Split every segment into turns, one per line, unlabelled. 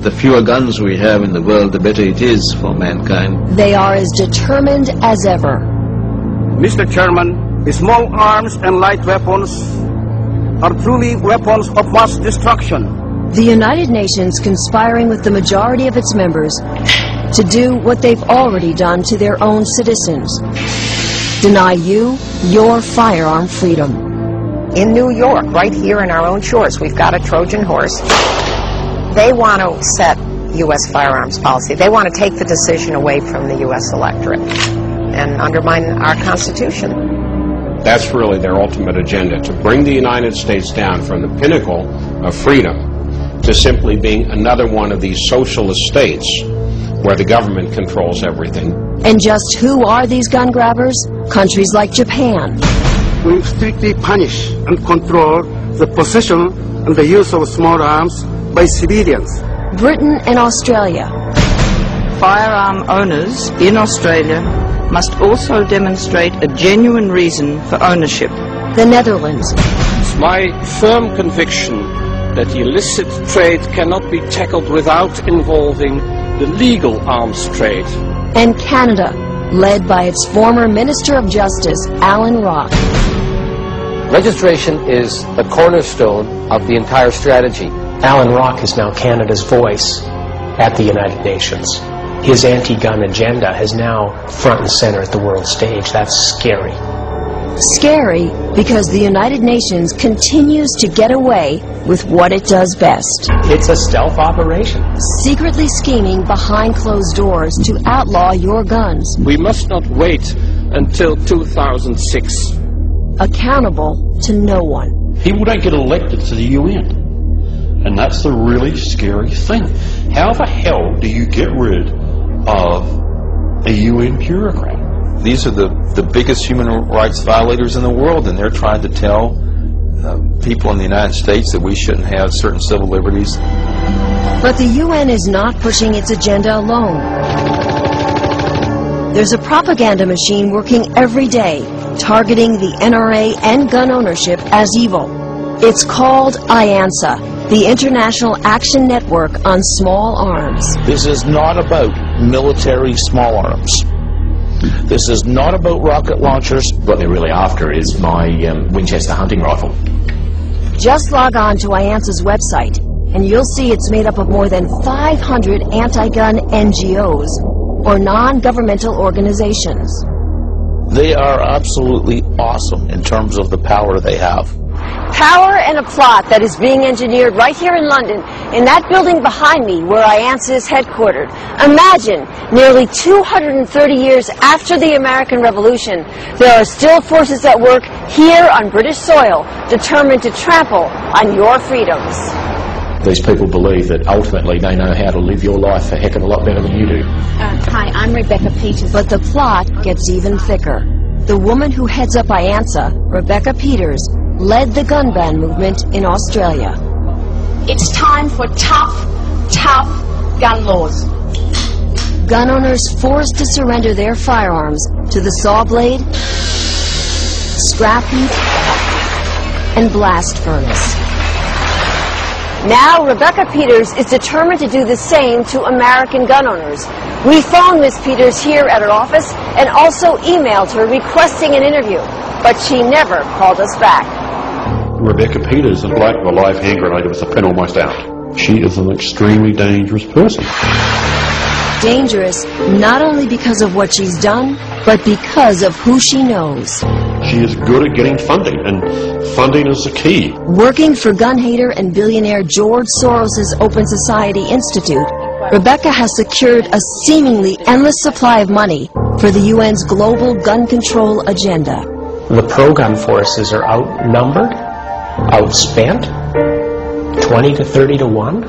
The fewer guns we have in the world, the better it is for mankind.
They are as determined as ever.
Mr. Chairman, small arms and light weapons are truly weapons of mass destruction.
The United Nations conspiring with the majority of its members to do what they've already done to their own citizens. Deny you your firearm freedom.
In New York, right here in our own shores, we've got a Trojan horse. They want to set U.S. firearms policy. They want to take the decision away from the U.S. electorate and undermine our Constitution.
That's really their ultimate agenda, to bring the United States down from the pinnacle of freedom to simply being another one of these socialist states where the government controls everything.
And just who are these gun grabbers? Countries like Japan.
We strictly punish and control the possession and the use of small arms by civilians.
Britain and Australia.
Firearm owners in Australia must also demonstrate a genuine reason for ownership.
The Netherlands.
It's my firm conviction that the illicit trade cannot be tackled without involving the legal arms trade.
And Canada, led by its former Minister of Justice, Alan Rock.
Registration is the cornerstone of the entire strategy.
Alan Rock is now Canada's voice at the United Nations. His anti-gun agenda is now front and center at the world stage. That's scary.
Scary because the United Nations continues to get away with what it does best.
It's a stealth operation.
Secretly scheming behind closed doors to outlaw your guns.
We must not wait until 2006.
Accountable to no one.
People don't get elected to the UN. And that's the really scary thing. How the hell do you get rid of a UN bureaucrat?
These are the biggest human rights violators in the world, and they're trying to tell people in the United States that we shouldn't have certain civil liberties.
But the UN is not pushing its agenda alone. There's a propaganda machine working every day, targeting the NRA and gun ownership as evil. It's called IANSA, the International Action Network on Small Arms.
This is not about military small arms. This is not about rocket launchers.
What they're really after is my Winchester hunting rifle.
Just log on to IANSA's website, and you'll see it's made up of more than 500 anti-gun NGOs, or non-governmental organizations.
They are absolutely awesome in terms of the power they have.
Power and a plot that is being engineered right here in London, in that building behind me where IANSA is headquartered. Imagine, nearly 230 years after the American Revolution, there are still forces at work here on British soil, determined to trample on your freedoms.
These people believe that ultimately they know how to live your life a heck of a lot better than you do.
Hi, I'm Rebecca Peters.
But the plot gets even thicker. The woman who heads up IANSA, Rebecca Peters, led the gun ban movement in Australia.
It's time for tough gun laws.
Gun owners forced to surrender their firearms to the saw blade, scrap heap, and blast furnace. Now Rebecca Peters is determined to do the same to American gun owners. We phoned Ms. Peters here at her office and also emailed her requesting an interview, but she never called us back.
Rebecca Peters and like the live hand grenade with the pin almost out. She is an extremely dangerous person.
Dangerous not only because of what she's done, but because of who she knows.
She is good at getting funding, and funding is the key.
Working for gun hater and billionaire George Soros' Open Society Institute, Rebecca has secured a seemingly endless supply of money for the UN's global gun control agenda.
The pro-gun forces are outnumbered, outspent, 20 to 30 to 1.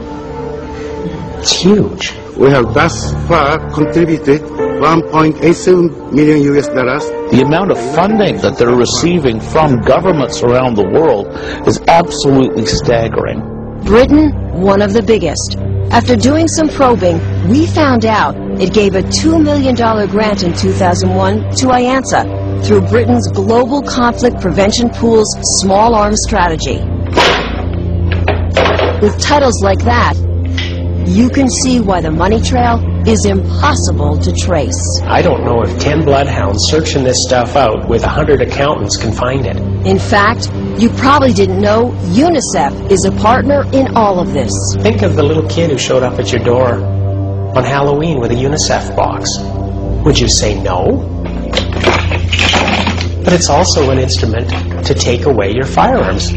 It's huge.
We have thus far contributed $1.87 million US.
The amount of funding that they're receiving from governments around the world is absolutely staggering.
Britain, one of the biggest. After doing some probing, we found out it gave a $2 million grant in 2001 to IANSA through Britain's Global Conflict Prevention Pool's Small Arms Strategy. With titles like that, you can see why the money trail is impossible to trace.
I don't know if 10 bloodhounds searching this stuff out with 100 accountants can find it.
In fact, you probably didn't know UNICEF is a partner in all of this.
Think of the little kid who showed up at your door on Halloween with a UNICEF box. Would you say no? But it's also an instrument to take away your firearms.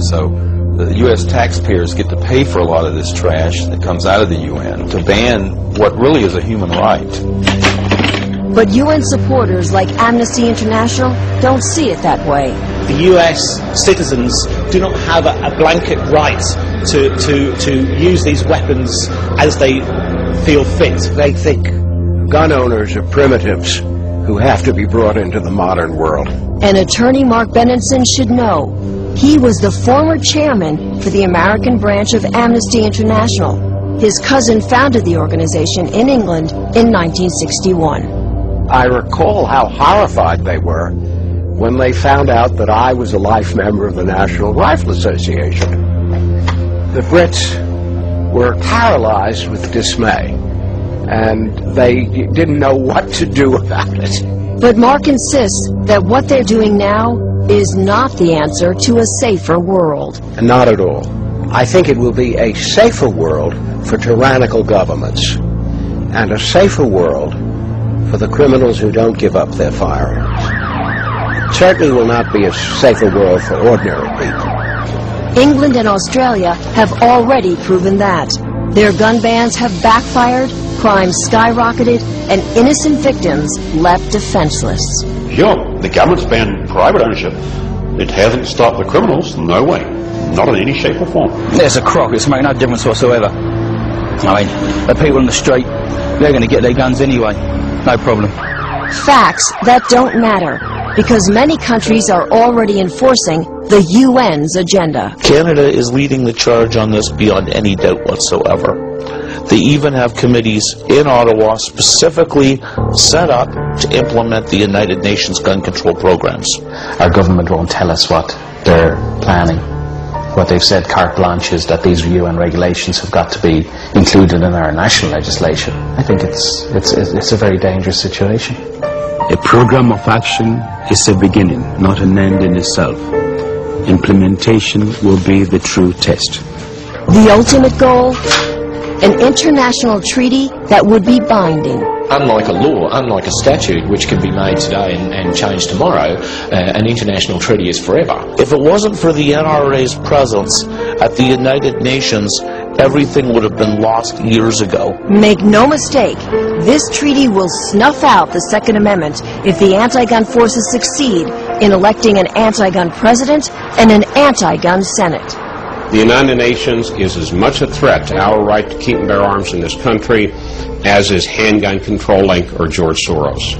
So the U.S. taxpayers get to pay for a lot of this trash that comes out of the UN to ban what really is a human right.
But UN supporters like Amnesty International don't see it that way.
The U.S. citizens do not have a blanket right to use these weapons as they feel fit.
They think gun owners are primitives who have to be brought into the modern world.
And attorney Mark Benenson should know. He was the former chairman for the American branch of Amnesty International. His cousin founded the organization in England in 1961.
I recall how horrified they were when they found out that I was a life member of the National Rifle Association. The Brits were paralyzed with dismay, and they didn't know what to do about it.
But Mark insists that what they're doing now is not the answer to a safer world.
Not at all. I think it will be a safer world for tyrannical governments, and a safer world for the criminals who don't give up their firearms. It certainly will not be a safer world for ordinary people.
England and Australia have already proven that. Their gun bans have backfired, crime skyrocketed, and innocent victims left defenseless.
Sure, the government's banned private ownership. It hasn't stopped the criminals, no way. Not in any shape or form.
There's a crock, it's making no difference whatsoever. I mean, the people in the street, they're going to get their guns anyway. No problem.
Facts that don't matter, because many countries are already enforcing the UN's agenda.
Canada is leading the charge on this beyond any doubt whatsoever. They even have committees in Ottawa specifically set up to implement the United Nations gun control programs.
Our government won't tell us what they're planning. What they've said carte blanche is that these UN regulations have got to be included in our national legislation. I think it's a very dangerous situation.
A program of action is a beginning, not an end in itself. Implementation will be the true test.
The ultimate goal? An international treaty that would be binding.
Unlike a law, unlike a statute, which can be made today and changed tomorrow, an international treaty is forever.
If it wasn't for the NRA's presence at the United Nations, everything would have been lost years ago.
Make no mistake, this treaty will snuff out the Second Amendment if the anti-gun forces succeed in electing an anti-gun president and an anti-gun Senate.
The United Nations is as much a threat to our right to keep and bear arms in this country as is Handgun Control Inc. or George Soros.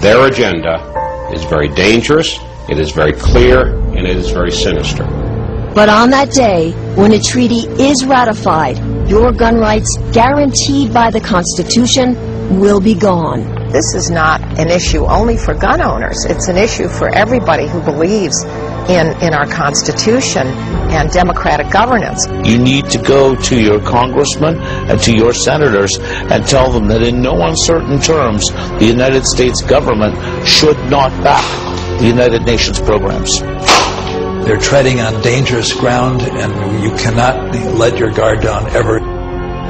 Their agenda is very dangerous, it is very clear, and it is very sinister.
But on that day, when a treaty is ratified, your gun rights, guaranteed by the Constitution, will be gone.
This is not an issue only for gun owners. It's an issue for everybody who believes in our Constitution and democratic governance.
You need to go to your congressmen and to your senators and tell them that in no uncertain terms the United States government should not back the United Nations programs.
They're treading on dangerous ground, and you cannot let your guard down ever.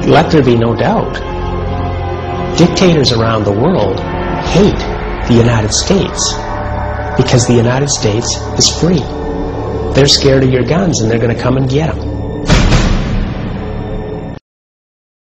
Let there be no doubt. Dictators around the world hate the United States because the United States is free. They're scared of your guns and they're going to come and get them.